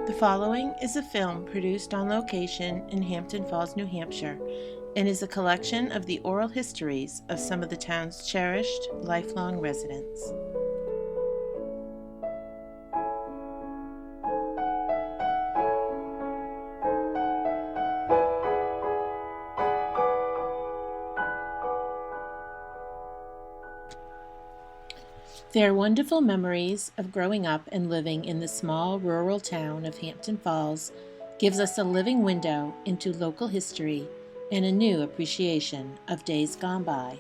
The following is a film produced on location in Hampton Falls, New Hampshire, and is a collection of the oral histories of some of the town's cherished, lifelong residents. Their wonderful memories of growing up and living in the small rural town of Hampton Falls gives us a living window into local history and a new appreciation of days gone by.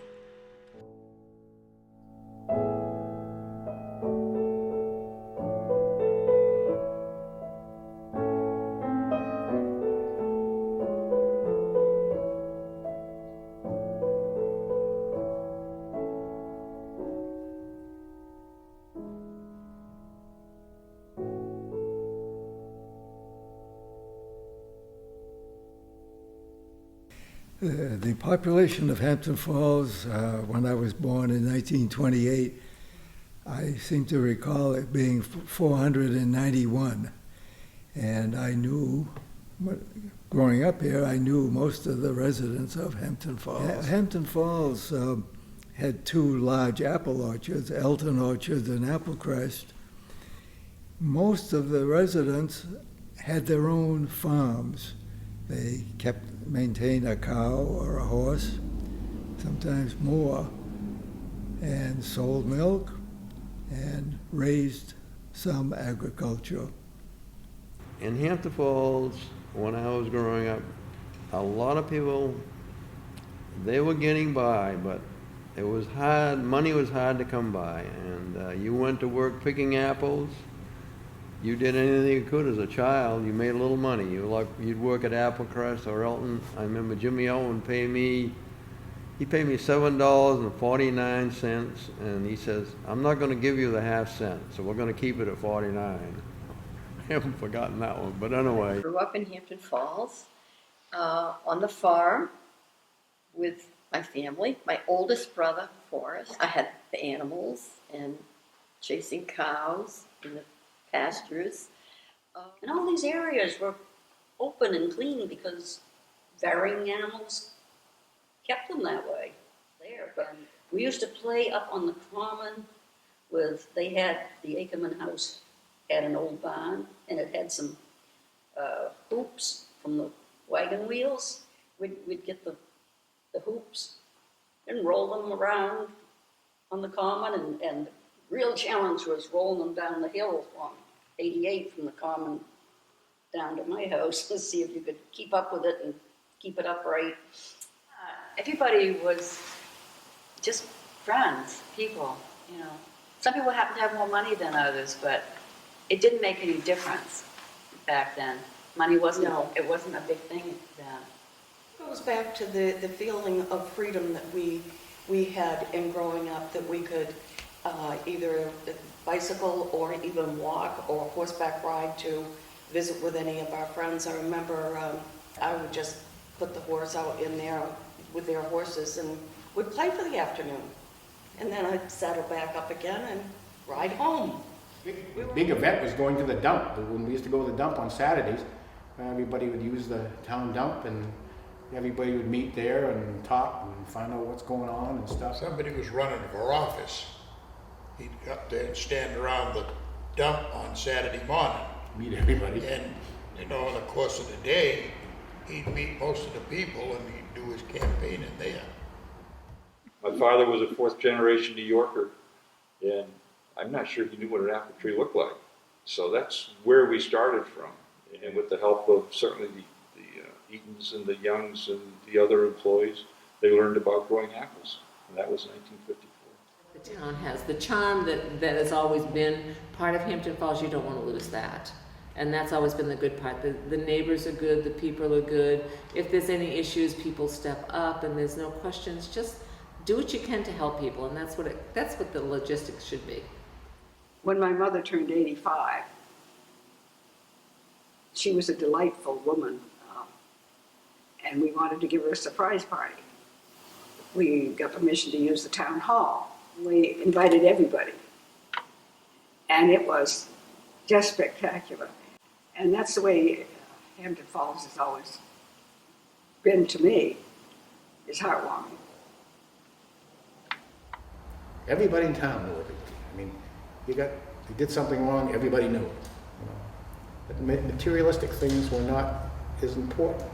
The population of Hampton Falls, when I was born in 1928, I seem to recall it being 491. And I knew, growing up here, I knew most of the residents of Hampton Falls. Hampton Falls had two large apple orchards, Elton Orchard and Applecrest. Most of the residents had their own farms. They maintained a cow or a horse, sometimes more, and sold milk and raised some agriculture. In Hampton Falls, when I was growing up, a lot of people, they were getting by, but it was hard, money was hard to come by, and you went to work picking apples. You did anything you could as a child. You made a little money. You'd work at Applecrest or Elton. I remember Jimmy Elton paid me $7.49, and he says, "I'm not going to give you the half cent, so we're going to keep it at 49." I haven't forgotten that one, but anyway. I grew up in Hampton Falls on the farm with my family. My oldest brother, Forrest. I had the animals and chasing cows in the pastures. And all these areas were open and clean because varying animals kept them that way there. But we used to play up on the common they had the Ackerman house had an old barn, and it had some hoops from the wagon wheels. We'd get the hoops and roll them around on the common, and the real challenge was rolling them down the hill on 88 from the common down to my house to see if you could keep up with it and keep it upright. Everybody was just friends, people, you know. Some people happen to have more money than others, but it didn't make any difference back then. Money wasn't, it wasn't a big thing then. It goes back to the feeling of freedom that we had in growing up, that we could either bicycle or even walk or horseback ride to visit with any of our friends. I remember I would just put the horse out in there with their horses and would play for the afternoon. And then I'd saddle back up again and ride home. Big event was going to the dump. When we used to go to the dump on Saturdays, everybody would use the town dump, and everybody would meet there and talk and find out what's going on and stuff. Somebody was running for office. He'd go up there and stand around the dump on Saturday morning. Meet everybody. And, you know, in the course of the day, he'd meet most of the people and he'd do his campaign in there. My father was a fourth generation New Yorker, and I'm not sure he knew what an apple tree looked like. So that's where we started from. And with the help of certainly the Eatons and the Youngs and the other employees, they learned about growing apples. And that was 1954. The town has the charm that has always been part of Hampton Falls. You don't want to lose that. And that's always been the good part. The neighbors are good, the people are good. If there's any issues, people step up, and there's no questions. Just do what you can to help people, and that's what the logistics should be. When my mother turned 85, she was a delightful woman, and we wanted to give her a surprise party. We got permission to use the town hall. We invited everybody, and it was just spectacular. And that's the way Hampton Falls has always been to me, is heartwarming. Everybody in town knew everybody. I mean, you did something wrong, everybody knew it. You know? But materialistic things were not as important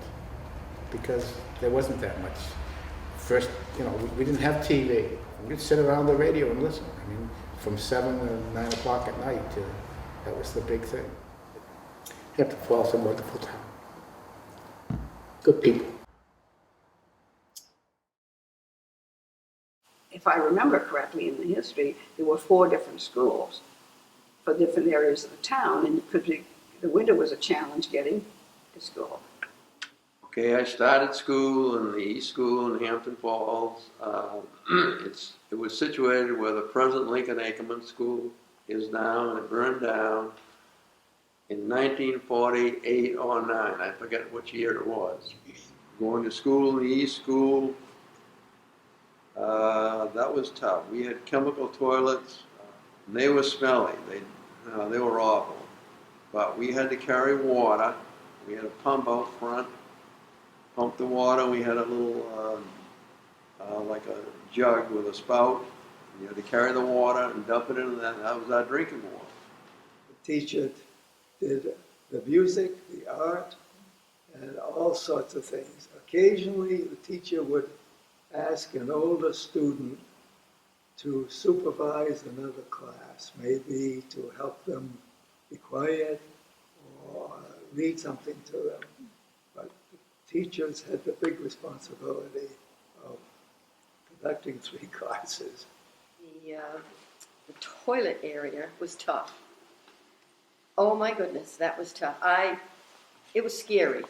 because there wasn't that much. First, you know, we didn't have TV. We'd sit around the radio and listen. I mean, from 7 to 9 o'clock at night, that was the big thing. Hampton Falls is a wonderful town. Good people. If I remember correctly in the history, there were 4 different schools for different areas of the town, and it could be, the winter was a challenge getting to school. Okay, I started school in the East School in Hampton Falls. It was situated where the present Lincoln Ackerman School is now, and it burned down in 1948 or 9. I forget which year it was. Going to school in the East School, that was tough. We had chemical toilets. And they were smelly. They were awful. But we had to carry water. We had a pump out front. Pump the water. We had a little, like a jug with a spout. You had to carry the water and dump it in, and that was our drinking water. The teacher did the music, the art, and all sorts of things. Occasionally, the teacher would ask an older student to supervise another class, maybe to help them be quiet or read something to them. But the teachers had the big responsibility of conducting 3 classes. The toilet area was tough. Oh my goodness, that was tough. It was scary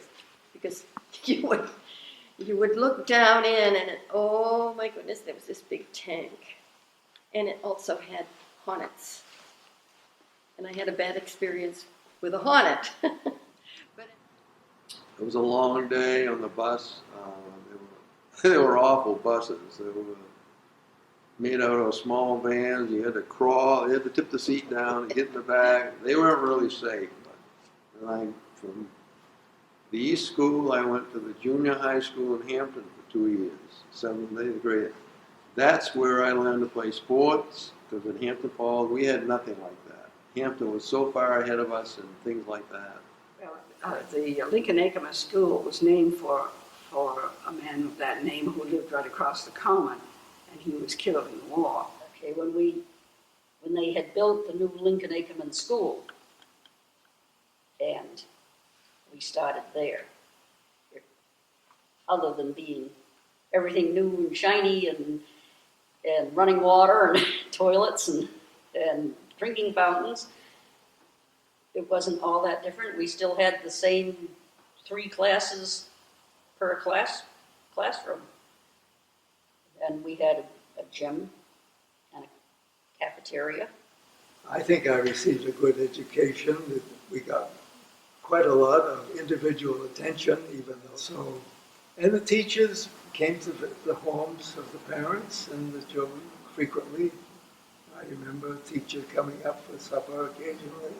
because you would look down in and oh my goodness, there was this big tank. And it also had hornets. And I had a bad experience with a hornet. But It was a long day on the bus. They were awful buses. They were made out of small vans. You had to crawl. You had to tip the seat down and get in the back. They weren't really safe. But from the East School, I went to the junior high school in Hampton for 2 years, 7th and 8th grade. That's where I learned to play sports, because in Hampton Falls, we had nothing like that. Hampton was so far ahead of us and things like that. Well, the Lincoln Ackerman School was named for a man of that name who lived right across the common, and he was killed in the war. Okay, when they had built the new Lincoln Ackerman School, and we started there. Other than being everything new and shiny and running water and toilets and drinking fountains, it wasn't all that different. We still had the same 3 classes per classroom. And we had a gym and a cafeteria. I think I received a good education. We got quite a lot of individual attention, even though so. And the teachers came to the homes of the parents and the children frequently. I remember a teacher coming up for supper occasionally.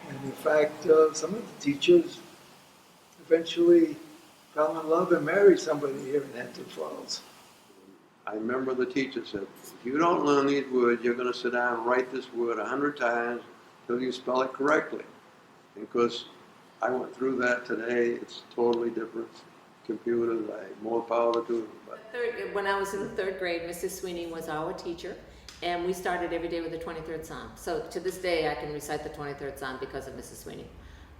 And in fact, some of the teachers eventually fell in love and married somebody here in Hampton Falls. I remember the teacher said, if you don't learn these words, you're going to sit down and write this word 100 times until you spell it correctly. And of course, I went through that today. It's totally different. Computers, more power to them. But When I was in the 3rd grade, Mrs. Sweeney was our teacher, and we started every day with the 23rd Psalm. So to this day, I can recite the 23rd Psalm because of Mrs. Sweeney.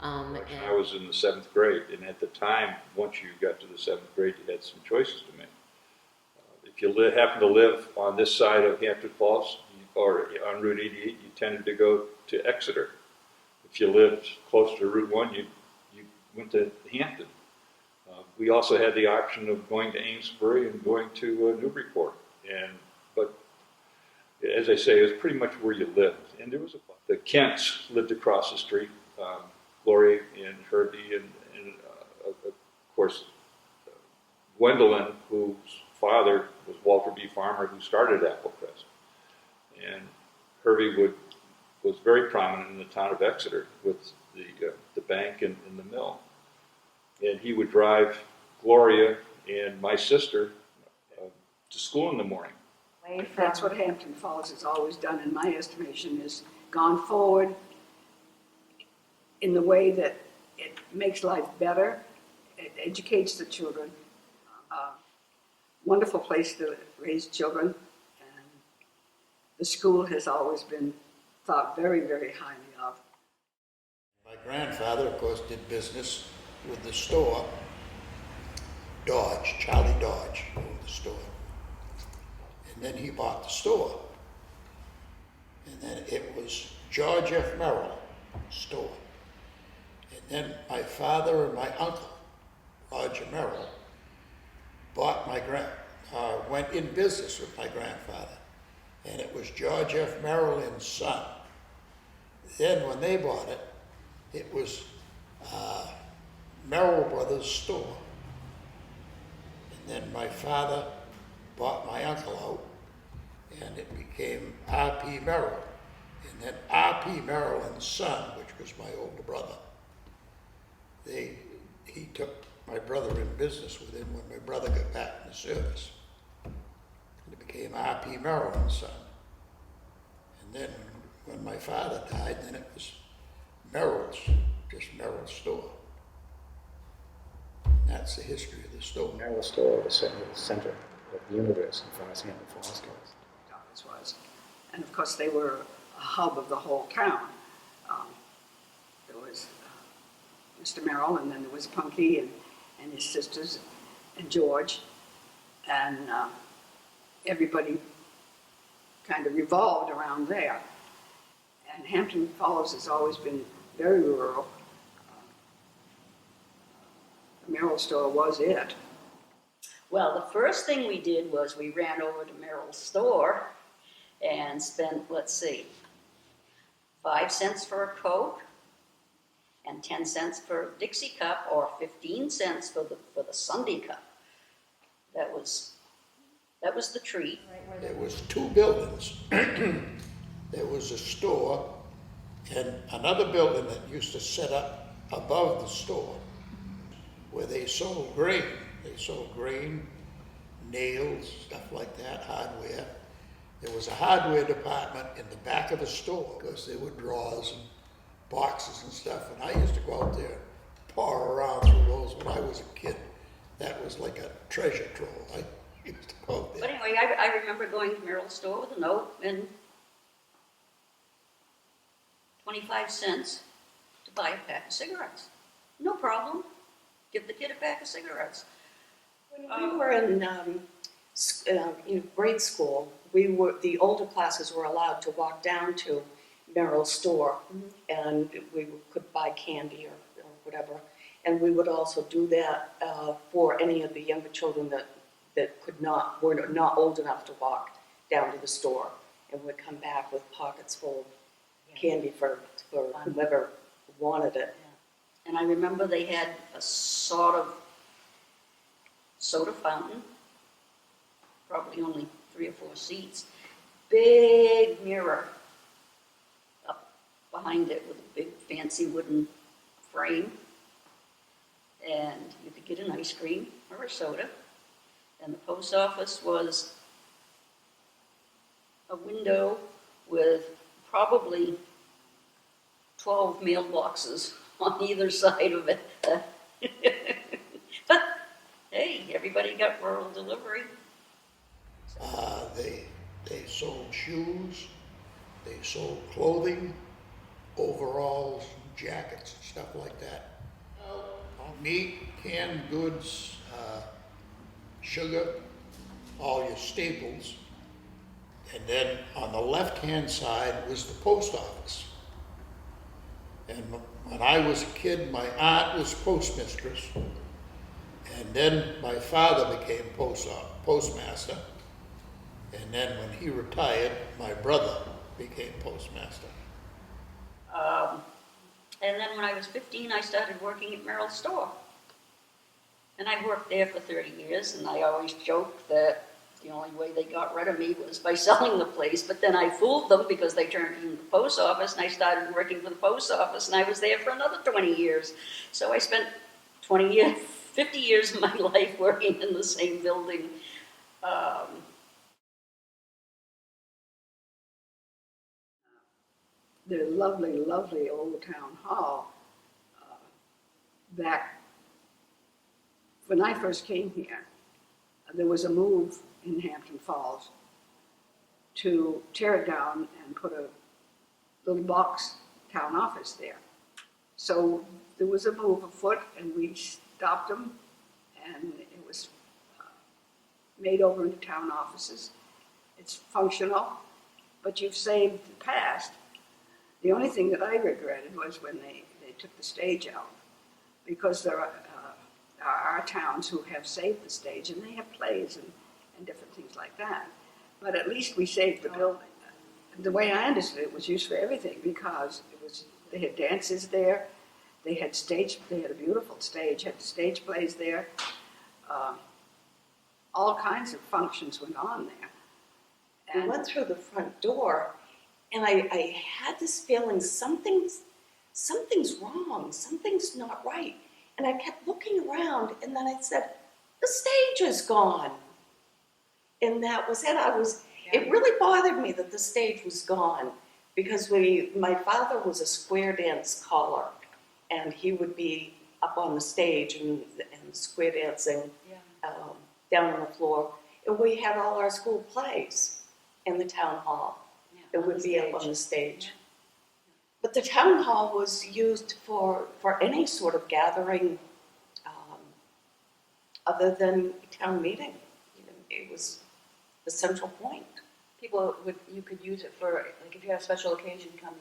I was in the 7th grade, and at the time, once you got to the 7th grade, you had some choices to make. If you happen to live on this side of Hampton Falls, or on Route 88, you tended to go to Exeter. If you lived closer to Route 1, you went to Hampton. We also had the option of going to Amesbury and going to Newburyport. But as I say, it was pretty much where you lived. And there was the Kents lived across the street, Gloria and Herbie, and of course, Gwendolyn, whose father was Walter B. Farmer, who started Apple Crest. And Herbie was very prominent in the town of Exeter with the bank and the mill. And he would drive Gloria and my sister to school in the morning. That's what Hampton Falls has always done, in my estimation, is gone forward in the way that it makes life better, it educates the children. Wonderful place to raise children, and the school has always been thought very, very highly of. My grandfather, of course, did business with the store, Dodge, Charlie Dodge, owned the store. And then he bought the store. And then it was George F. Merrill store. And then my father and my uncle, Roger Merrill, went in business with my grandfather. And it was George F. Merrill and Son. Then when they bought it, it was Merrill Brothers store. And then my father bought my uncle out, and it became R.P. Merrill. And then R.P. Merrill and Son, which was my older brother, he took my brother in business with him when my brother got back in the service. And it became R.P. Merrill and Son. And then when my father died, then it was Merrill's, just Merrill's store. And that's the history of the store. Merrill store was certainly the center of the universe as far as Hampton Falls goes. It was. And of course, they were a hub of the whole town. There was Mr. Merrill, and then there was Punky and his sisters, and George, and everybody kind of revolved around there. And Hampton Falls has always been very rural. The Merrill store was it. Well, the first thing we did was we ran over to Merrill's store and spent, let's see, 5 cents for a Coke and 10 cents for a Dixie cup, or 15 cents for the Sunday cup. That was the treat. There was 2 buildings. There was a store and another building that used to set up above the store where they sold grain. They sold grain, nails, stuff like that, hardware. There was a hardware department in the back of the store because there were drawers and boxes and stuff. And I used to go out there and paw around through those when I was a kid. That was like a treasure trove. I used to go out there. But anyway, I remember going to Merrill's store with a note and 25 cents to buy a pack of cigarettes. No problem. Give the kid a pack of cigarettes. When we were in grade school, the older classes were allowed to walk down to Merrill's store, and we could buy candy or whatever. And we would also do that for any of the younger children that were not old enough to walk down to the store, and would come back with pockets full of candy for whomever wanted it. Yeah. And I remember they had a sort of soda fountain, probably only 3 or 4 seats, big mirror up behind it with a big fancy wooden frame, and you could get an ice cream or a soda. And the post office was a window with probably 12 mailboxes on either side of it. But hey, everybody got rural delivery. They sold shoes, they sold clothing, overalls, jackets, and stuff like that. Meat, canned goods, sugar, all your staples. And then on the left-hand side was the post office. And when I was a kid, my aunt was postmistress. And then my father became postmaster. And then when he retired, my brother became postmaster. And then when I was 15, I started working at Merrill's store. And I worked there for 30 years, and I always joked that The only way they got rid of me was by selling the place, but then I fooled them because they turned in the post office, and I started working for the post office, and I was there for another 20 years. So I spent 20 years, 50 years of my life working in the same building. The lovely, lovely old town hall, back when I first came here, there was a move in Hampton Falls to tear it down and put a little box town office there. So there was a move afoot, and we stopped them, and it was made over into town offices. It's functional, but you've saved the past. The only thing that I regretted was when they took the stage out, because there are towns who have saved the stage, and they have plays and different things like that. But at least we saved the building. The way I understood it was used for everything, because they had dances there, they had a beautiful stage, had stage plays there. All kinds of functions went on there. We And went through the front door, and I had this feeling something's wrong, something's not right. And I kept looking around, and then I said, the stage is gone. And that was it. It really bothered me that the stage was gone, because my father was a square dance caller, and he would be up on the stage and square dancing down on the floor. And we had all our school plays in the town hall. It would be up on the stage. But the town hall was used for any sort of gathering other than town meeting. It was the central point. You could use it for, like, if you have a special occasion coming,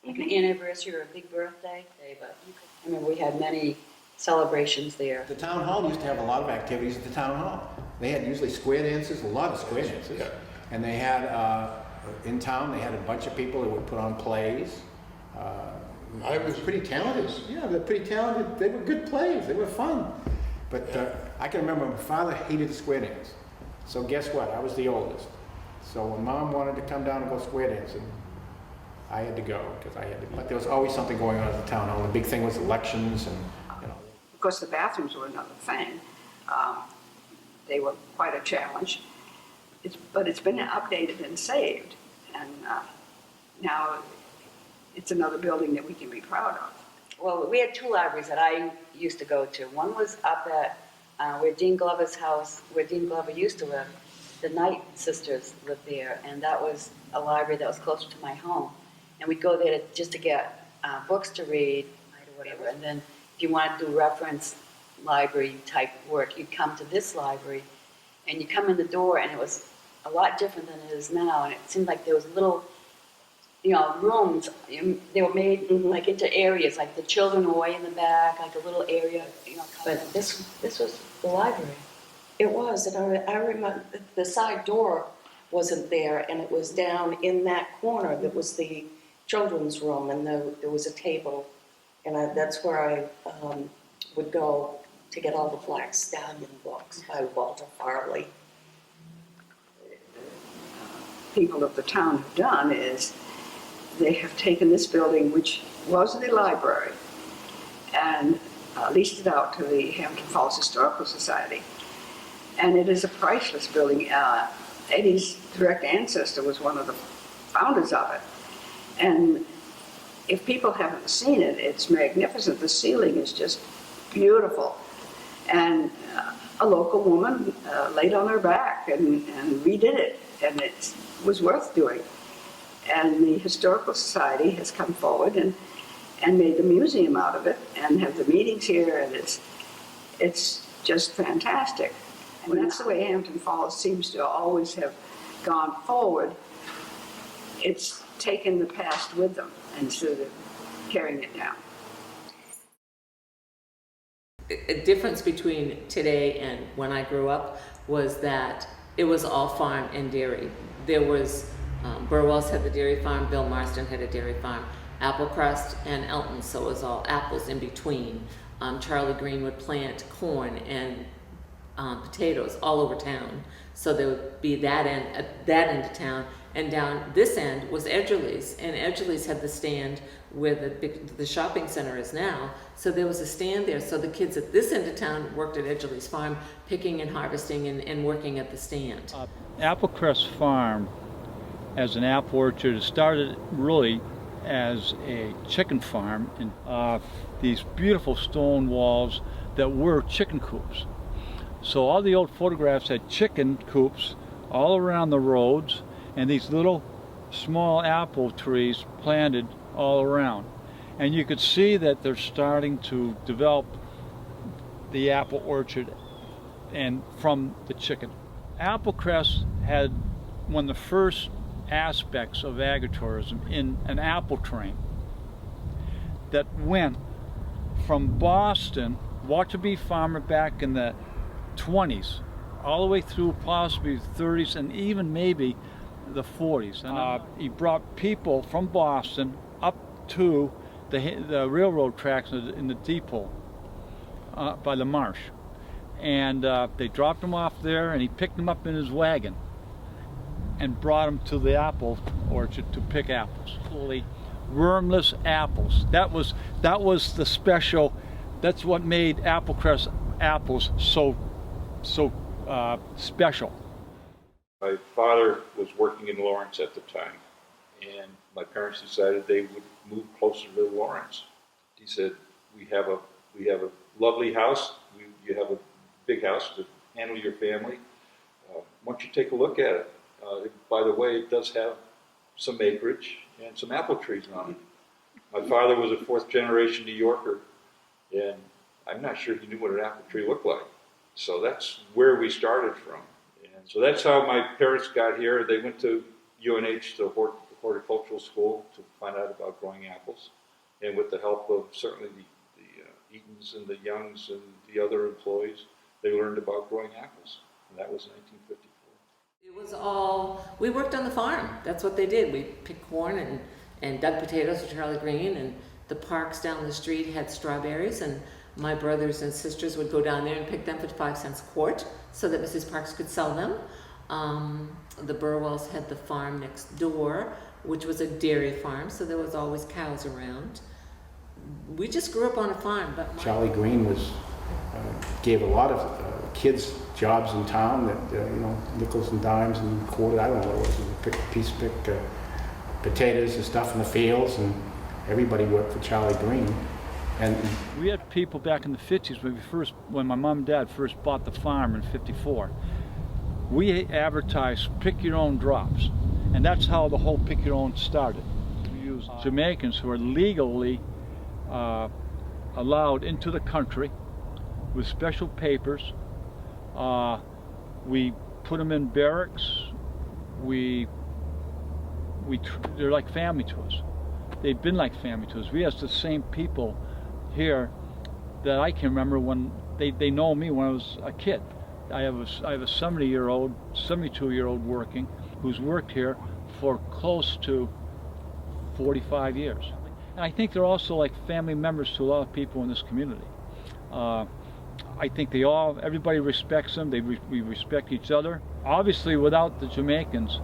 like an anniversary or a big birthday. But I mean, we had many celebrations there. The town hall used to have a lot of activities at the town hall. They had usually square dances, a lot of square dances. Yeah. And they had, in town, they had a bunch of people that would put on plays. I was pretty talented. Yeah, they're pretty talented. They were good plays. They were fun. But I can remember my father hated the square dance. So guess what? I was the oldest. So when Mom wanted to come down and go square dancing, I had to go because I had to. But there was always something going on at the town hall. The big thing was elections and, you know. of course, the bathrooms were another thing. They were quite a challenge. But it's been updated and saved. And now it's another building that we can be proud of. Well, we had two libraries that I used to go to. One was up at where Dean Glover's house, where Dean Glover used to live. The Knight sisters lived there, and that was a library that was closer to my home. And we'd go there just to get books to read or whatever. And then if you wanted to do reference library type work, you'd come to this library, and you come in the door, and it was a lot different than it is now. And it seemed like there was little, rooms. They were made like into areas, like the children were way in the back, like a little area. But this was the library. It was, and I remember the side door wasn't there, and it was down in that corner that was the children's room, and there was a table, and that's where I would go to get all the Black Stallion books by Walter Farley. People of the town have done is they have taken this building, which was the library, and leased it out to the Hampton Falls Historical Society. And it is a priceless building. Eddie's direct ancestor was one of the founders of it. And if people haven't seen it, it's magnificent. The ceiling is just beautiful. And a local woman laid on her back and redid it, and it was worth doing. And the Historical Society has come forward and made the museum out of it, and have the meetings here, and it's just fantastic. And that's the way Hampton Falls seems to always have gone forward. It's taken the past with them instead of carrying it down. A difference between today and when I grew up was that it was all farm and dairy. There was, Burwell's had the dairy farm, Bill Marston had a dairy farm, Applecrest and Elton, so it was all apples in between. Charlie Green would plant corn, and potatoes all over town. So there would be that end, at that end of town, and down this end was Edgerly's, and Edgerly's had the stand where the shopping center is now. So there was a stand there. So the kids at this end of town worked at Edgerly's farm, picking and harvesting and working at the stand. Applecrest Farm, as an apple orchard, started really as a chicken farm, and these beautiful stone walls that were chicken coops. So all the old photographs had chicken coops all around the roads, and these little small apple trees planted all around. And you could see that they're starting to develop the apple orchard and from the chicken. Applecrest had one of the first aspects of agritourism in an apple train that went from Boston, walked to be farmer back in the 20s, all the way through possibly the 30s and even maybe the 40s. And he brought people from Boston up to the railroad tracks in the depot by the marsh. And they dropped them off there, and he picked them up in his wagon and brought them to the apple orchard to pick apples. Wormless apples. That was the special. That's what made Applecrest apples so special. My father was working in Lawrence at the time, and my parents decided they would move closer to Lawrence. He said, "We have a lovely house. You have a big house to handle your family. Why don't you take a look at it? By the way, it does have some acreage and some apple trees on it." My father was a fourth-generation New Yorker, and I'm not sure he knew what an apple tree looked like. So that's where we started from. And so that's how my parents got here. They went to UNH, the horticultural school, to find out about growing apples. And with the help of certainly the Eatons and the Youngs and the other employees, they learned about growing apples. And that was 1954. It was all, we worked on the farm. That's what they did. We picked corn and dug potatoes for Charlie Green, and the parks down the street had strawberries, and my brothers and sisters would go down there and pick them for 5 cents a quart so that Mrs. Parks could sell them. The Burwells had the farm next door, which was a dairy farm, so there was always cows around. We just grew up on a farm. But Charlie Green gave a lot of kids jobs in town that, nickels and dimes and quarters, I don't know what it was, pick potatoes and stuff in the fields, and everybody worked for Charlie Green. And we had people back in the 50s when my mom and dad first bought the farm in '54. We advertised pick your own drops, and that's how the whole pick your own started. We used Jamaicans who are legally allowed into the country with special papers. We put them in barracks. They're like family to us. They've been like family to us. We have the same people here that I can remember when they know me when I was a kid. I have a 70-year-old, 72-year-old working, who's worked here for close to 45 years. And I think they're also like family members to a lot of people in this community. I think everybody respects them. We respect each other. Obviously, without the Jamaicans,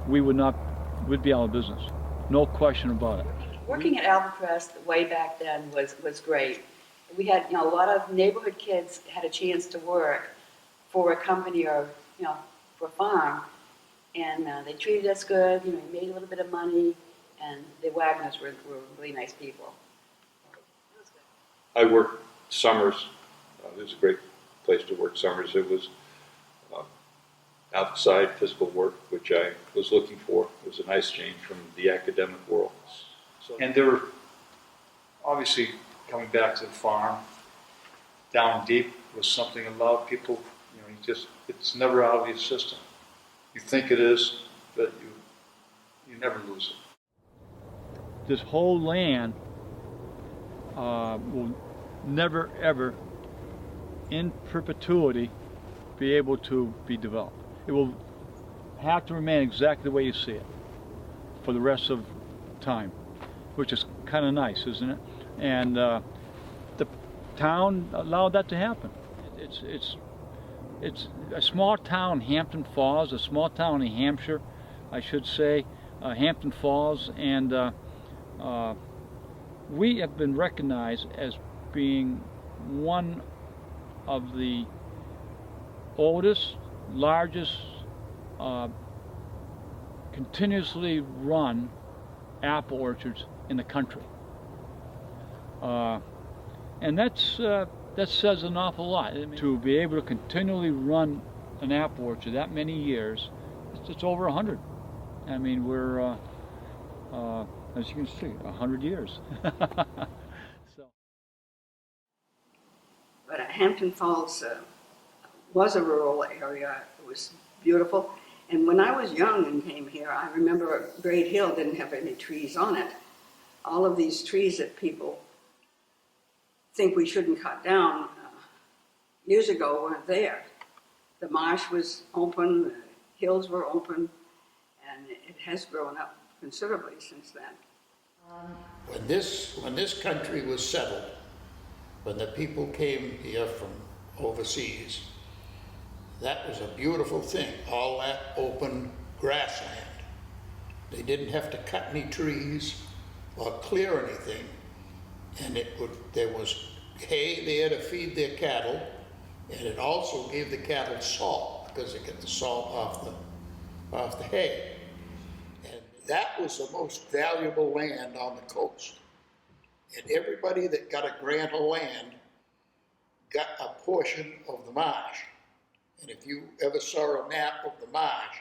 we'd be out of business. No question about it. Working at Applecrest way back then was great. We had, a lot of neighborhood kids had a chance to work for a company or, for a farm, and they treated us good. We made a little bit of money, and the Wagners were really nice people. It was good. I worked summers. It was a great place to work summers. It was outside physical work, which I was looking for. It was a nice change from the academic world. And they were obviously coming back to the farm. Down deep was something a lot of people, it's never out of your system. You think it is, but you never lose it. This whole land will never ever, in perpetuity, be able to be developed. It will have to remain exactly the way you see it for the rest of time, which is kind of nice, isn't it? And the town allowed that to happen. It's it's a small town, Hampton Falls, a small town in Hampshire, I should say, Hampton Falls, and we have been recognized as being one of the oldest, largest, continuously run apple orchards in the country. And that says an awful lot. I mean, to be able to continually run an apple orchard that many years, it's over 100. I mean, we're, as you can see, 100 years. So. But Hampton Falls was a rural area. It was beautiful. And when I was young and came here, I remember Great Hill didn't have any trees on it. All of these trees that people think we shouldn't cut down years ago weren't there. The marsh was open, the hills were open, and it has grown up considerably since then. When this country was settled, when the people came here from overseas, that was a beautiful thing, all that open grassland. They didn't have to cut any trees or clear anything, and there was hay there to feed their cattle, and it also gave the cattle salt, because they get the salt off the hay. And that was the most valuable land on the coast. And everybody that got a grant of land got a portion of the marsh. And if you ever saw a map of the marsh,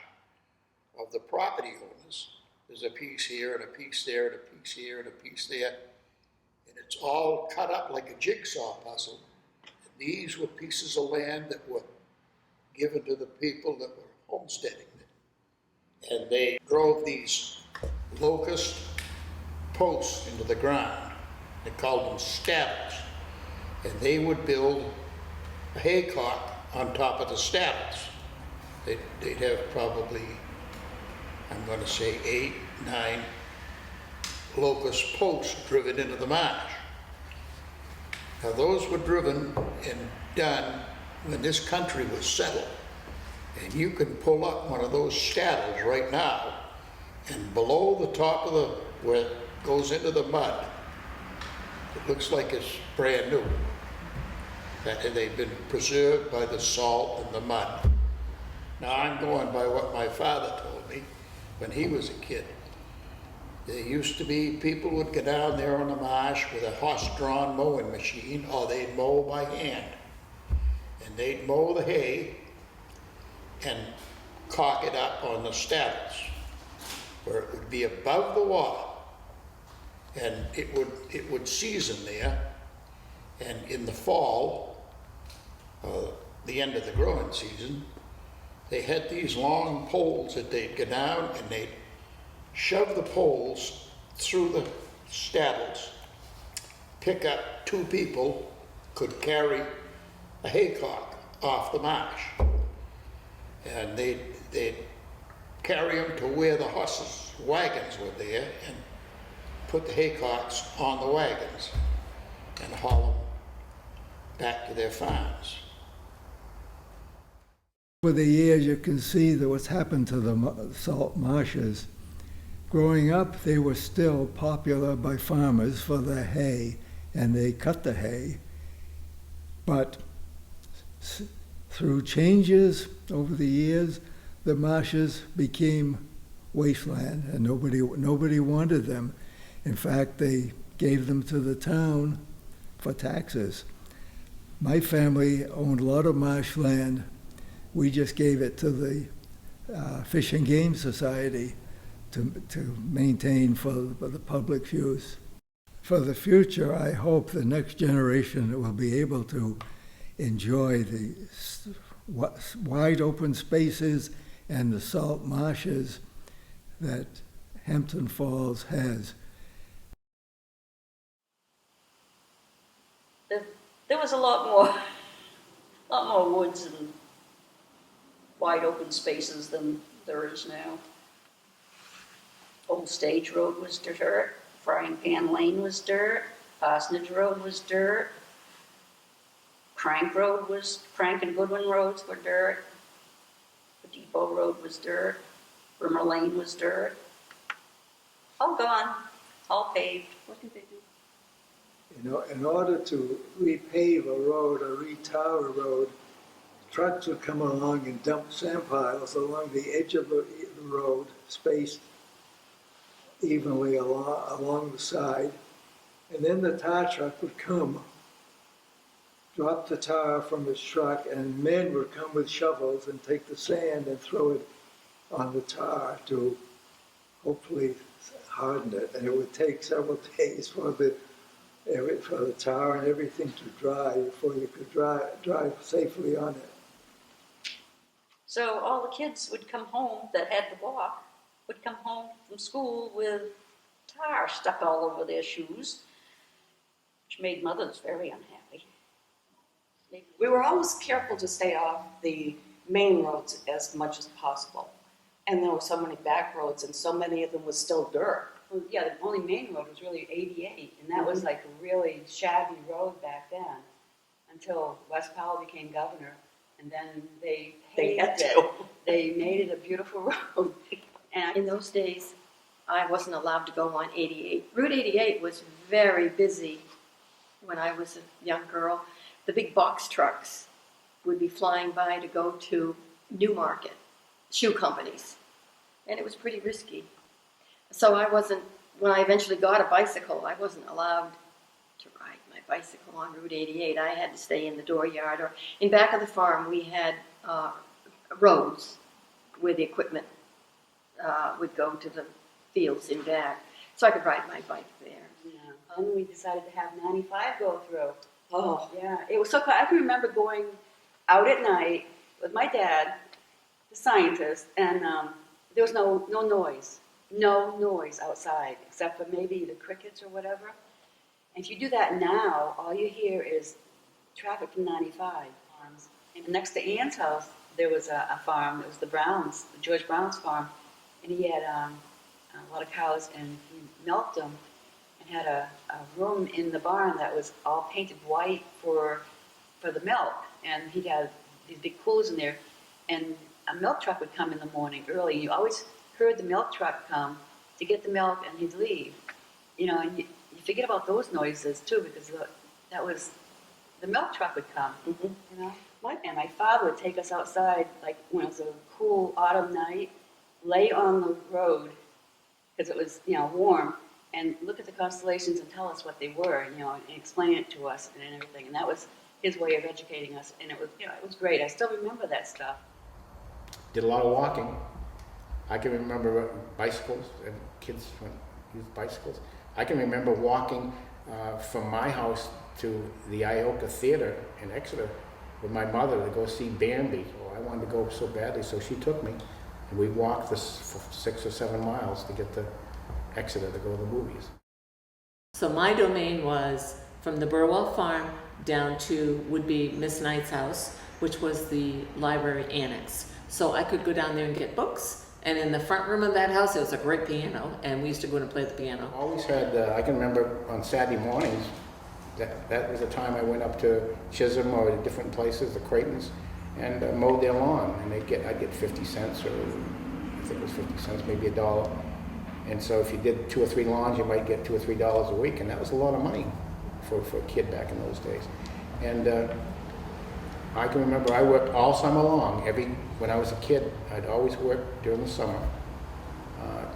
of the property owners, there's a piece here and a piece there and a piece here and a piece there. And it's all cut up like a jigsaw puzzle. And these were pieces of land that were given to the people that were homesteading it. And they drove these locust posts into the ground. They called them staddles. And they would build a haycock on top of the staddles. They'd have probably, I'm going to say 8, 9 locust posts driven into the marsh. Now those were driven and done when this country was settled. And you can pull up one of those staddles right now, and below the top of where it goes into the mud, it looks like it's brand new. And they've been preserved by the salt and the mud. Now I'm going by what my father told me when he was a kid. There used to be people would go down there on the marsh with a horse-drawn mowing machine, or they'd mow by hand. And they'd mow the hay and cock it up on the staddles, where it would be above the water. And it would season there. And in the fall, the end of the growing season, they had these long poles that they'd go down and they'd shove the poles through the staddles, pick up 2 people, could carry a haycock off the marsh. And they'd carry them to where the horses' wagons were there and put the haycocks on the wagons and haul them back to their farms. Over the years, you can see that what's happened to the salt marshes. Growing up, they were still popular by farmers for their hay, and they cut the hay. But through changes over the years, the marshes became wasteland, and nobody wanted them. In fact, they gave them to the town for taxes. My family owned a lot of marshland. We just gave it to the Fish and Game Society to maintain for the public use. For the future, I hope the next generation will be able to enjoy the wide open spaces and the salt marshes that Hampton Falls has. There was a lot more woods and wide open spaces than there is now. Old Stage Road was dirt, Frying Pan Lane was dirt, Parsonage Road was dirt. Crank and Goodwin roads were dirt. The Depot Road was dirt. Rimmer Lane was dirt. All gone, all paved. What did they do? You know, in order to repave a road or retar a road, trucks would come along and dump sand piles along the edge of the road, spaced evenly along the side. And then the tar truck would come, drop the tar from his truck, and men would come with shovels and take the sand and throw it on the tar to hopefully harden it. And it would take several days for the tar and everything to dry before you could drive safely on it. So all the kids would come home that had to walk, would come home from school with tar stuck all over their shoes, which made mothers very unhappy. We were always careful to stay off the main roads as much as possible. And there were so many back roads, and so many of them was still dirt. Well, yeah, the only main road was really 88, and that was like a really shabby road back then, until Wes Powell became governor, and then they paved had it. to. They made it a beautiful road. And in those days, I wasn't allowed to go on 88. Route 88 was very busy when I was a young girl. The big box trucks would be flying by to go to Newmarket, shoe companies, and it was pretty risky. So when I eventually got a bicycle, I wasn't allowed to ride my bicycle on Route 88. I had to stay in the dooryard, or in back of the farm we had roads where the equipment would go to the fields in back, so I could ride my bike there. Yeah. Then we decided to have 95 go through. Oh, Yeah, it was so cool. I can remember going out at night with my dad, the scientist, and there was no noise outside, except for maybe the crickets or whatever. And if you do that now, all you hear is traffic from 95. And next to Ann's house, there was a farm. It was the Browns, the George Brown's farm, and he had a lot of cows, and he milked them, and had a room in the barn that was all painted white for the milk. And he had these big coolers in there, and a milk truck would come in the morning early. You always heard the milk truck come to get the milk, and he'd leave. You know, and you forget about those noises too, because that was the milk truck would come. Mhm. You know, and my father would take us outside, like when it was a cool autumn night, lay on the road because it was warm, and look at the constellations and tell us what they were, and explain it to us and everything. And that was his way of educating us, and it was great. I still remember that stuff. Did a lot of walking. I can remember bicycles, and kids use bicycles. I can remember walking from my house to the Ioka Theater in Exeter with my mother to go see Bambi. Well, I wanted to go so badly, so she took me, and we walked for 6 or 7 miles to get to Exeter to go to the movies. So my domain was from the Burwell farm down to would be Miss Knight's house, which was the library annex. So I could go down there and get books. And in the front room of that house, there was a great piano, and we used to go in and play the piano. Always had, I can remember on Saturday mornings, that was the time I went up to Chisholm or different places, the Creightons, and mowed their lawn. And I'd get 50 cents, or I think it was 50 cents, maybe $1. And so if you did 2 or 3 lawns, you might get $2 or $3 a week, and that was a lot of money for a kid back in those days. And I can remember I worked all summer long. When I was a kid, I'd always work during the summer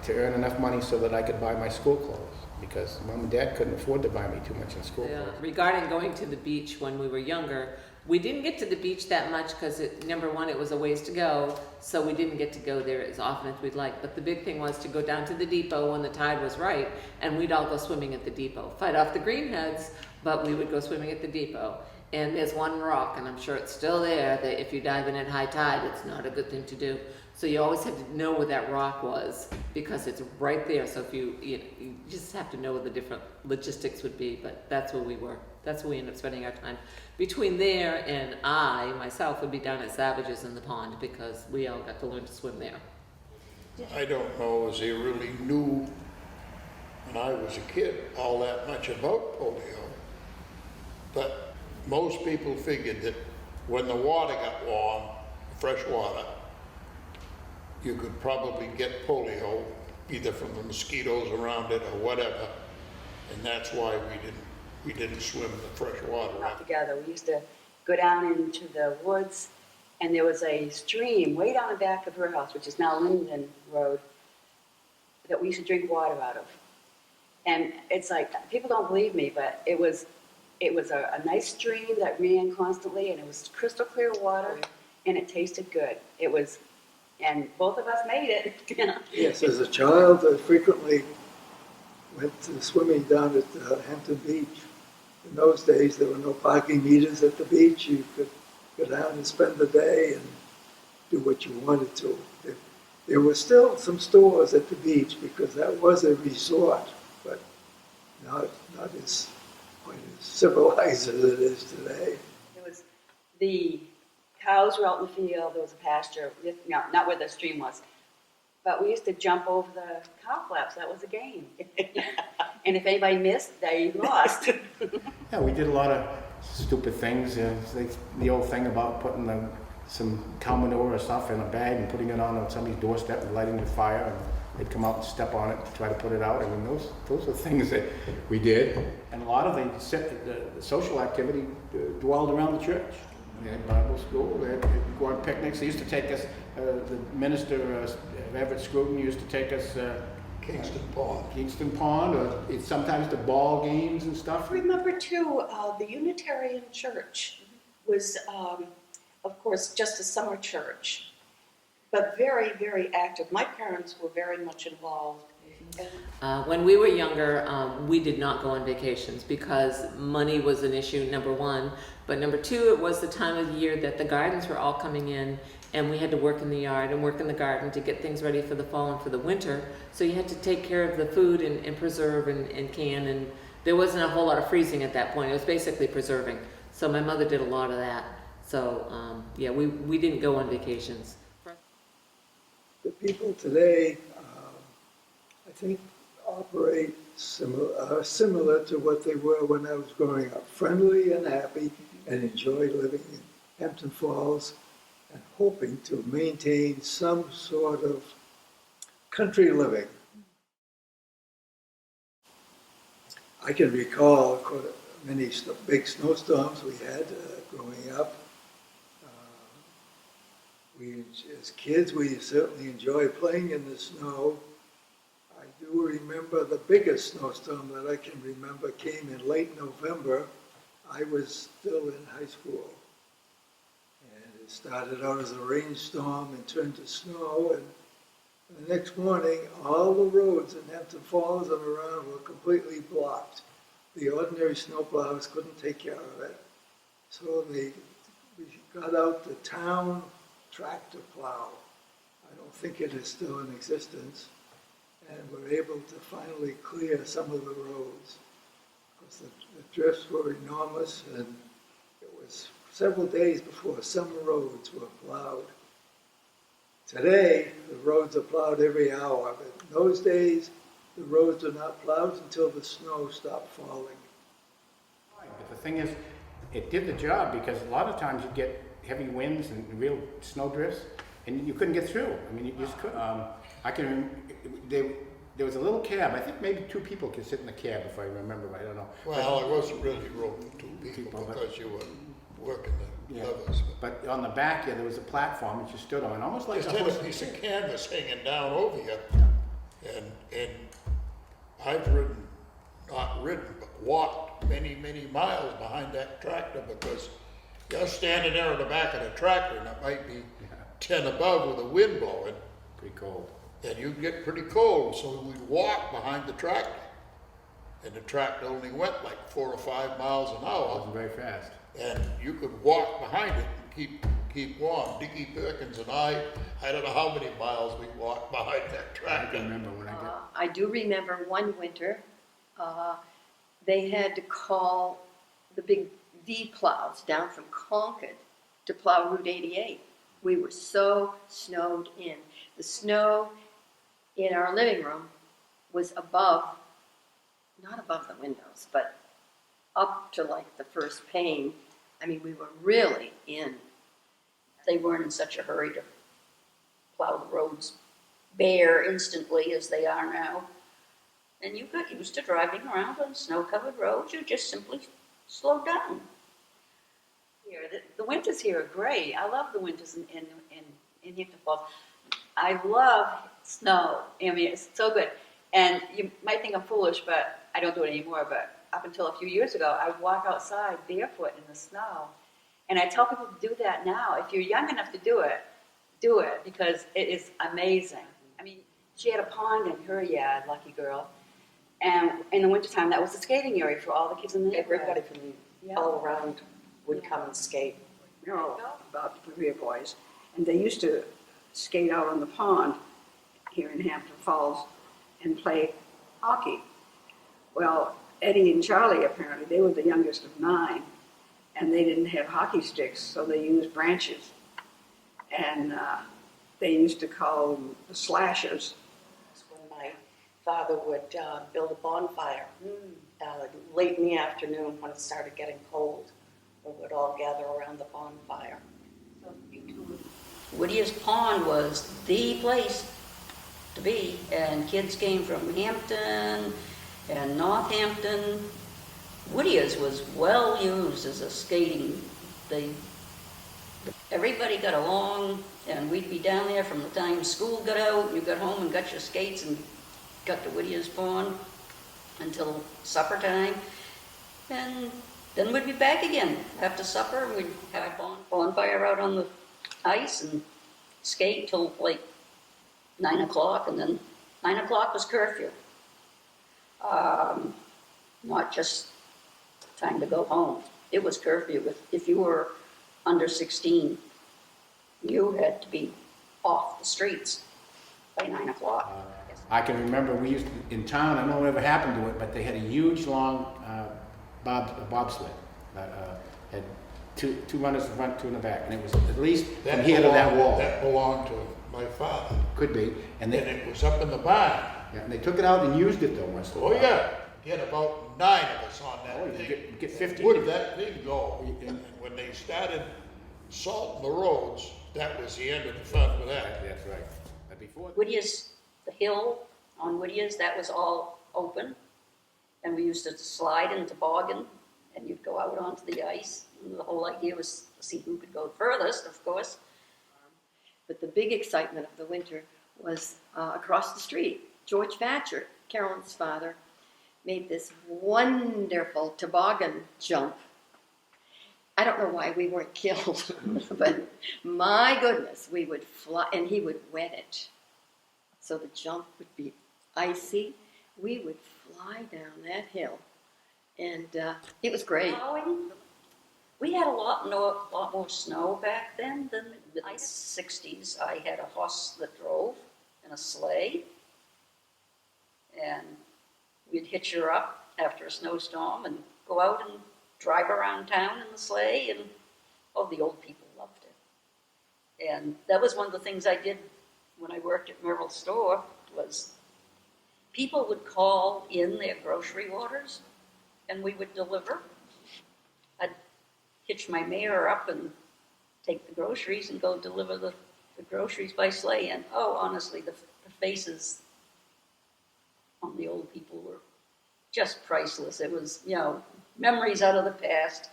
to earn enough money so that I could buy my school clothes, because Mom and Dad couldn't afford to buy me too much in school clothes. Regarding going to the beach when we were younger, we didn't get to the beach that much because, number one, it was a ways to go, so we didn't get to go there as often as we'd like. But the big thing was to go down to the depot when the tide was right, and we'd all go swimming at the depot. Fight off the greenheads, but we would go swimming at the depot. And there's one rock, and I'm sure it's still there, that if you dive in at high tide, it's not a good thing to do. So you always had to know where that rock was, because it's right there. So if you just have to know what the different logistics would be, but that's where we were. That's where we ended up spending our time. Between there and I, myself, would be down at Savage's in the pond, because we all got to learn to swim there. I don't know as they really knew when I was a kid all that much about polio, but most people figured that when the water got warm, fresh water, you could probably get polio, either from the mosquitoes around it or whatever, and that's why we didn't swim in the fresh water. Not together. We used to go down into the woods, and there was a stream way down the back of her house, which is now Linden Road, that we used to drink water out of. And it's like, people don't believe me, but it was a nice stream that ran constantly, and it was crystal clear water, and it tasted good. It was, and both of us made it. You know? Yes, as a child, I frequently went to swimming down at Hampton Beach. In those days, there were no parking meters at the beach. You could go down and spend the day and do what you wanted to. There were still some stores at the beach because that was a resort, but not as quite as civilized as it is today. It was, the cows were out in the field. There was a pasture, not where the stream was. But we used to jump over the cow flaps. That was a game. And if anybody missed, they lost. Yeah, we did a lot of stupid things. Like the old thing about putting some cow manure or stuff in a bag and putting it on somebody's doorstep and lighting the fire, and they'd come out and step on it to try to put it out. I mean, those are things that we did. And a lot of the social activity dwelled around the church. They had Bible school, they'd go on picnics. They used to take us, the minister, Everett Scruton, used to take us Kingston Pond, or sometimes the ball games and stuff. Remember too, the Unitarian Church was, of course, just a summer church, but very, very active. My parents were very much involved. When we were younger, we did not go on vacations because money was an issue, number one. But number two, it was the time of the year that the gardens were all coming in, and we had to work in the yard and work in the garden to get things ready for the fall and for the winter. So you had to take care of the food and preserve and can, and there wasn't a whole lot of freezing at that point. It was basically preserving. So my mother did a lot of that. So yeah, we didn't go on vacations. The people today, I think, operate similar to what they were when I was growing up. Friendly and happy, and enjoy living in Hampton Falls, and hoping to maintain some sort of country living. I can recall many big snowstorms we had growing up. As kids, we certainly enjoyed playing in the snow. I do remember the biggest snowstorm that I can remember came in late November. I was still in high school. And it started out as a rainstorm and turned to snow. And the next morning, all the roads in Hampton Falls and around were completely blocked. The ordinary snowplows couldn't take care of it. So we got out the town tractor plow. I don't think it is still in existence. And were able to finally clear some of the roads. Because the drifts were enormous, and it was several days before some roads were plowed. Today, the roads are plowed every hour, but in those days, the roads were not plowed until the snow stopped falling. But the thing is, it did the job because a lot of times you'd get heavy winds and real snow drifts, and you couldn't get through. I mean, you just couldn't. There was a little cab. I think maybe two people could sit in the cab, if I remember right. I don't know. Well, it wasn't really room for two people because you were working the levers. But on the back, there was a platform that you stood on, almost like Just had a piece of canvas hanging down over you. And I've not ridden, but walked many, many miles behind that tractor because you're standing there in the back of the tractor and it might be 10 above with the wind blowing. Pretty cold. And you'd get pretty cold, so we'd walk behind the tractor. And the tractor only went like 4 or 5 miles an hour. It wasn't very fast. And you could walk behind it and keep warm. Dickie Perkins and I don't know how many miles we walked behind that tractor. I can remember when I got... I do remember one winter, they had to call the big V plows down from Concord to plow Route 88. We were so snowed in. The snow in our living room was not above the windows, but up to like the first pane I mean, we were really in. They weren't in such a hurry to plow the roads bare instantly as they are now. And you got used to driving around on snow-covered roads. You just simply slowed down. Here, the winters here are great. I love the winters in Hampton Falls. I love snow. I mean, it's so good. And you might think I'm foolish, but I don't do it anymore. But up until a few years ago, I would walk outside barefoot in the snow. And I tell people to do that now. If you're young enough to do it because it is amazing. I mean, she had a pond in her yard, lucky girl. And in the wintertime, that was the skating area for all the kids in the neighborhood. Everybody from all around would come and skate. You know, about 3 boys. And they used to skate out on the pond here in Hampton Falls and play hockey. Well, Eddie and Charlie, apparently, they were the youngest of 9, and they didn't have hockey sticks, so they used branches. And they used to call them the slashers. That's when my father would build a bonfire late in the afternoon when it started getting cold. We would all gather around the bonfire. Whittier's Pond was the place to be, and kids came from Hampton and Northampton. Whittier's was well used as a skating thing. Everybody got along, and we'd be down there from the time school got out, you got home and got your skates and got to Whittier's Pond until supper time. And then we'd be back again after supper. We'd have a bonfire out on the ice and skate till like 9 o'clock, and then 9 o'clock was curfew. Not just time to go home. It was curfew. If you were under 16, you had to be off the streets by 9 o'clock. I can remember we used to, in town, I don't know whatever happened to it, but they had a huge long bobsled. Had two runners in the front, 2 in the back, and it was at least from here to that wall. That belonged to my father. Could be. And it was up in the barn. Yeah, and they took it out and used it though once in a while. Oh yeah, you had about 9 of us on that Oh, thing. you get 50. Where did that thing go? And when they started salting the roads, that was the end of the fun for that. That's right. But before Whittier's, the hill on Whittier's, that was all open. And we used to slide in a toboggan, and you'd go out onto the ice. And the whole idea was to see who could go furthest, of course. But the big excitement of the winter was across the street. George Thatcher, Carolyn's father, made this wonderful toboggan jump. I don't know why we weren't killed, but my goodness, we would fly, and he would wet it. So the jump would be icy. We would fly down that hill, and it was great. We had a lot more snow back then than the 60s. I had a horse that drove and a sleigh, and we'd hitch her up after a snowstorm and go out and drive around town in the sleigh, and the old people loved it. And that was one of the things I did when I worked at Merrill's store, was people would call in their grocery orders, and we would deliver. I'd hitch my mare up and take the groceries and go deliver the groceries by sleigh. And honestly, the faces on the old people were just priceless. It was, memories out of the past.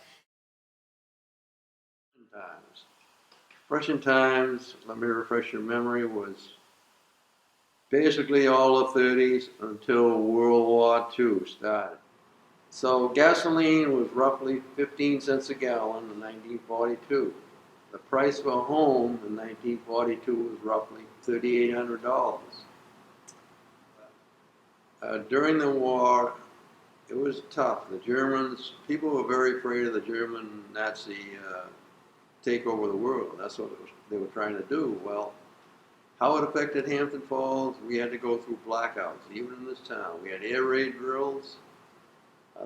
Russian times, let me refresh your memory, was basically all the 30s until World War II started. So gasoline was roughly 15 cents a gallon in 1942. The price for a home in 1942 was roughly $3,800. During the war, it was tough. The Germans, people were very afraid of the German Nazi take over the world. That's what they were trying to do. Well, how it affected Hampton Falls, we had to go through blackouts, even in this town. We had air raid drills.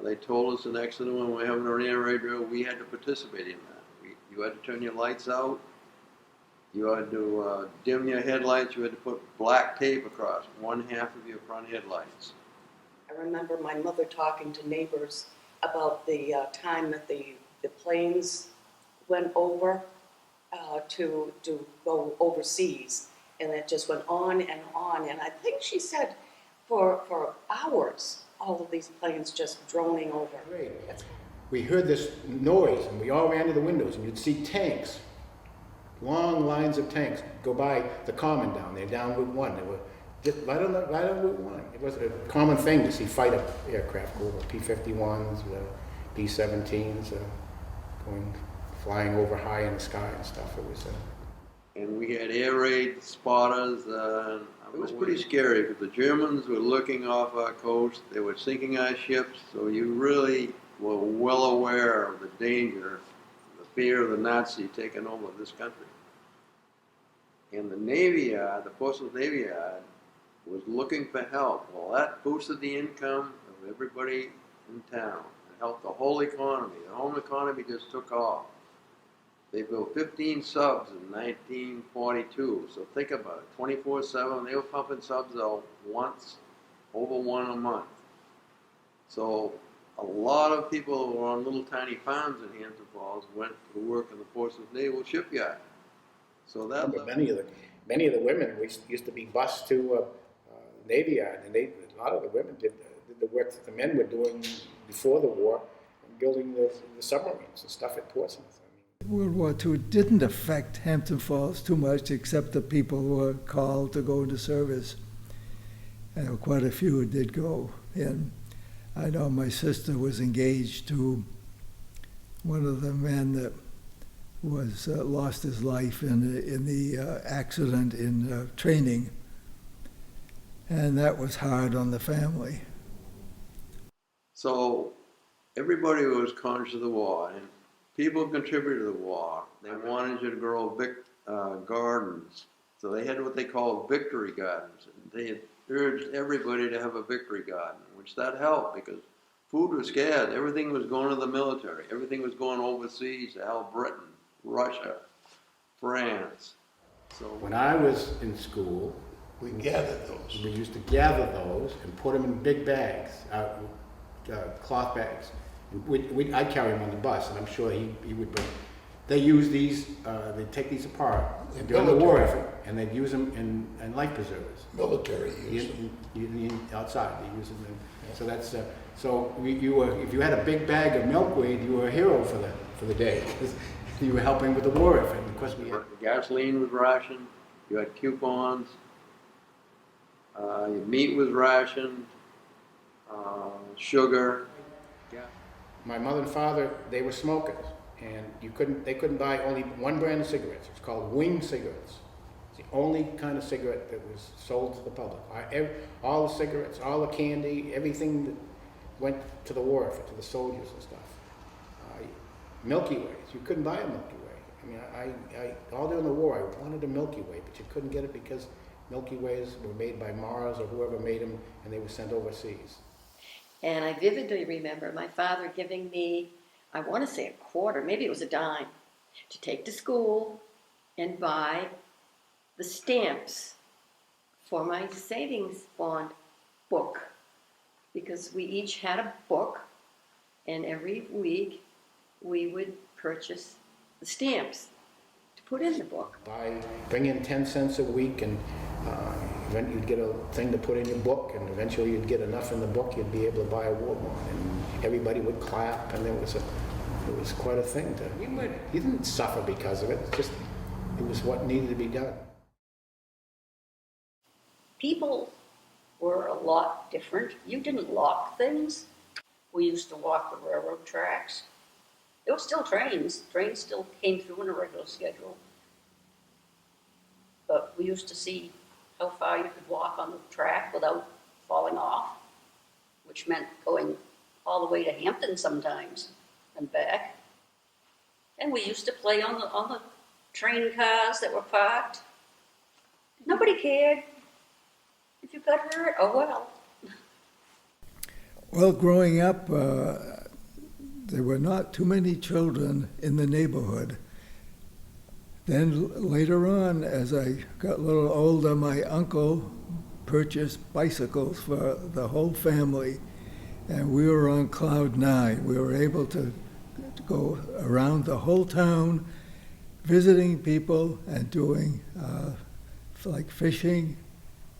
They told us the next thing when we were having an air raid drill, we had to participate in that. You had to turn your lights out. You had to dim your headlights. You had to put black tape across one half of your front headlights. I remember my mother talking to neighbors about the time that the planes went over to go overseas, and it just went on, and I think she said for hours, all of these planes just droning over. Great. We heard this noise, and we all ran to the windows, and you'd see tanks, long lines of tanks, go by the common down there, down Route 1. They were just right on Route 1. It was a common thing to see fighter aircraft go over, P-51s, B-17s, flying over high in the sky and stuff. It was. And we had air raid spotters. It was pretty scary because the Germans were looking off our coast. They were sinking our ships, so you really were well aware of the danger, the fear of the Nazi taking over this country. And the Navy Yard, the Portsmouth Navy Yard, was looking for help. Well, that boosted the income of everybody in town. It helped the whole economy. The home economy just took off. They built 15 subs in 1942, so think about it, 24/7. They were pumping subs out once, over one a month. So a lot of people who were on little tiny farms in Hampton Falls went to work in the Portsmouth Naval Shipyard. So that many of the women used to be bused to Navy Yard, and a lot of the women did the work that the men were doing before the war, building the submarines and stuff at Portsmouth. World War II didn't affect Hampton Falls too much, except the people who were called to go into service. And quite a few did go in. I know my sister was engaged to one of the men that was lost his life in the accident in training, and that was hard on the family. So everybody was conscious of the war, and people contributed to the war. They wanted you to grow big gardens, so they had what they called victory gardens. And they had urged everybody to have a victory garden, which that helped because food was scarce. Everything was going to the military. Everything was going overseas to help Britain, Russia, France. So when I was in school, We gathered those. we used to gather those and put them in big bags, cloth bags. I'd carry them on the bus, and I'm sure he would bring. They use these, they'd take these apart during the war effort, and they'd use them in life preservers. Military use them. Outside, they use them. So that's so you were, if you had a big bag of milkweed, you were a hero for the day because you were helping with the war effort. Of course, we had gasoline was rationed. You had coupons. Your meat was rationed. Sugar. my mother and father, they were smokers, and they couldn't buy only one brand of cigarettes. It's called wing cigarettes. It's the only kind of cigarette that was sold to the public. All the cigarettes, all the candy, everything that went to the war effort, to the soldiers and stuff. Milky Ways, you couldn't buy a Milky Way. I mean, I all during the war, I wanted a Milky Way, but you couldn't get it because Milky Ways were made by Mars or whoever made them, and they were sent overseas. And I vividly remember my father giving me, I want to say a quarter, maybe it was a dime, to take to school and buy the stamps for my savings bond book. Because we each had a book, and every week we would purchase the stamps to put in the book. Bring in 10 cents a week, and then you'd get a thing to put in your book, and eventually you'd get enough in the book, you'd be able to buy a war bond, and everybody would clap, and it was quite a thing. You didn't suffer because of it. It was what needed to be done. People were a lot different. You didn't lock things. We used to walk the railroad tracks. There were still trains. Trains still came through in a regular schedule. But we used to see how far you could walk on the track without falling off, which meant going all the way to Hampton sometimes and back. And we used to play on the train cars that were parked. Nobody cared. If you got hurt, oh well. Well, growing up, there were not too many children in the neighborhood. Then later on, as I got a little older, my uncle purchased bicycles for the whole family, and we were on cloud nine. We were able to to go around the whole town, visiting people and doing like fishing,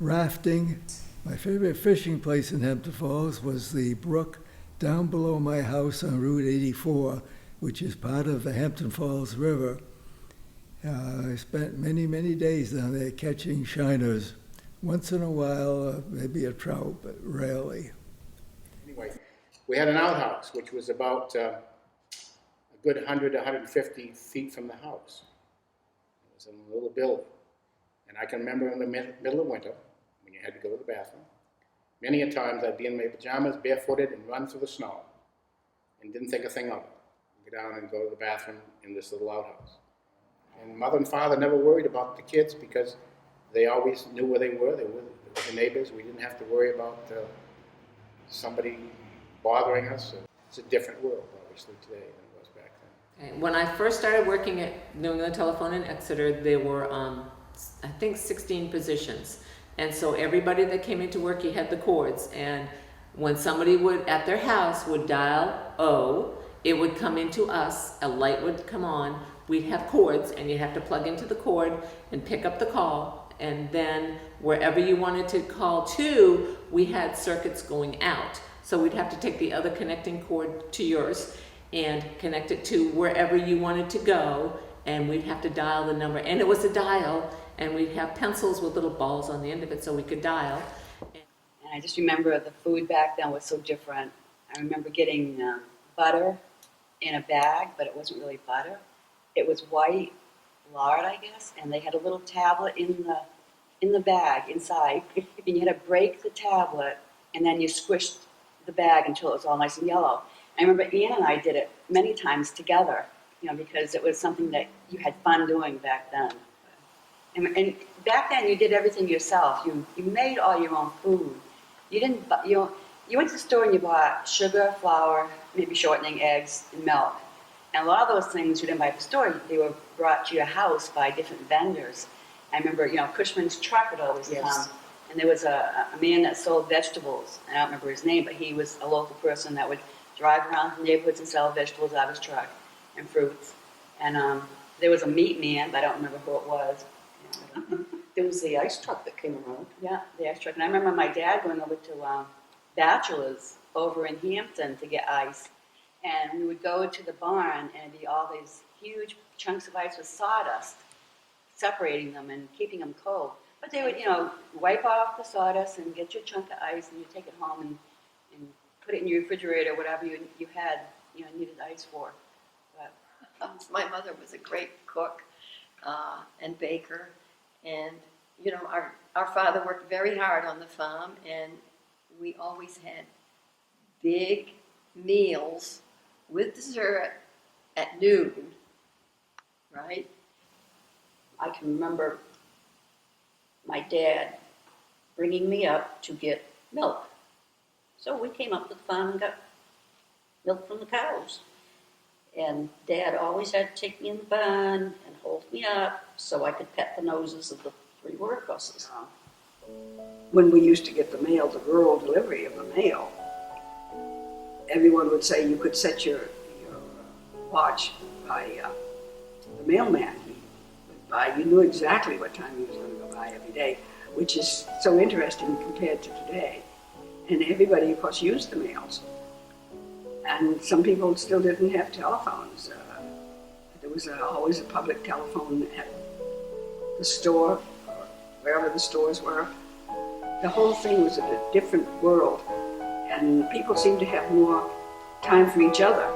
rafting. My favorite fishing place in Hampton Falls was the brook down below my house on Route 84, which is part of the Hampton Falls River. I spent many, many days down there catching shiners. Once in a while, maybe a trout, but rarely. Anyway, we had an outhouse, which was about a good 100 to 150 feet from the house. It was in a little building. And I can remember in the middle of winter, when you had to go to the bathroom, many a times I'd be in my pajamas, barefooted, and run through the snow, and didn't think a thing of it. Go down and go to the bathroom in this little outhouse. And mother and father never worried about the kids because they always knew where they were. They were the neighbors. We didn't have to worry about somebody bothering us. It's a different world, obviously, today than it was back then. Okay. When I first started working at New England Telephone in Exeter, there were, I think, 16 positions. And so everybody that came into work, you had the cords. And when somebody would, at their house, would dial O, it would come into us, a light would come on, we'd have cords, and you'd have to plug into the cord and pick up the call. And then wherever you wanted to call to, we had circuits going out. So we'd have to take the other connecting cord to yours and connect it to wherever you wanted to go, and we'd have to dial the number. And it was a dial, and we'd have pencils with little balls on the end of it so we could dial. And I just remember the food back then was so different. I remember getting butter in a bag, but it wasn't really butter. It was white lard, I guess, and they had a little tablet in the bag inside, and you had to break the tablet, and then you squished the bag until it was all nice and yellow. I remember Ann and I did it many times together, because it was something that you had fun doing back then. And back then, you did everything yourself. You made all your own food. You didn't. You went to the store and you bought sugar, flour, maybe shortening, eggs, and milk. And a lot of those things you didn't buy at the store. They were brought to your house by different vendors. I remember, Cushman's truck would always come. And there was a man that sold vegetables. I don't remember his name, but he was a local person that would drive around the neighborhoods and sell vegetables out of his truck and fruits. And there was a meat man, but I don't remember who it was. There was the ice truck that came around. Yeah, the ice truck. And I remember my dad going over to Bachelor's over in Hampton to get ice. And we would go to the barn, and it'd be all these huge chunks of ice with sawdust, separating them and keeping them cold. But they would, wipe off the sawdust and get your chunk of ice, and you take it home and put it in your refrigerator, whatever you had, needed ice for. But My mother was a great cook and baker, and our father worked very hard on the farm, and we always had big meals with dessert at noon, right? I can remember my dad bringing me up to get milk. So we came up to the farm and got milk from the cows. And Dad always had to take me in the barn and hold me up so I could pet the noses of the 3 work horses. When we used to get the mail, the rural delivery of the mail, everyone would say you could set your watch by the mailman. He would buy. You knew exactly what time he was going to go by every day, which is so interesting compared to today. And everybody, of course, used the mails. And some people still didn't have telephones. There was always a public telephone at the store, or wherever the stores were. The whole thing was a different world, and people seemed to have more time for each other.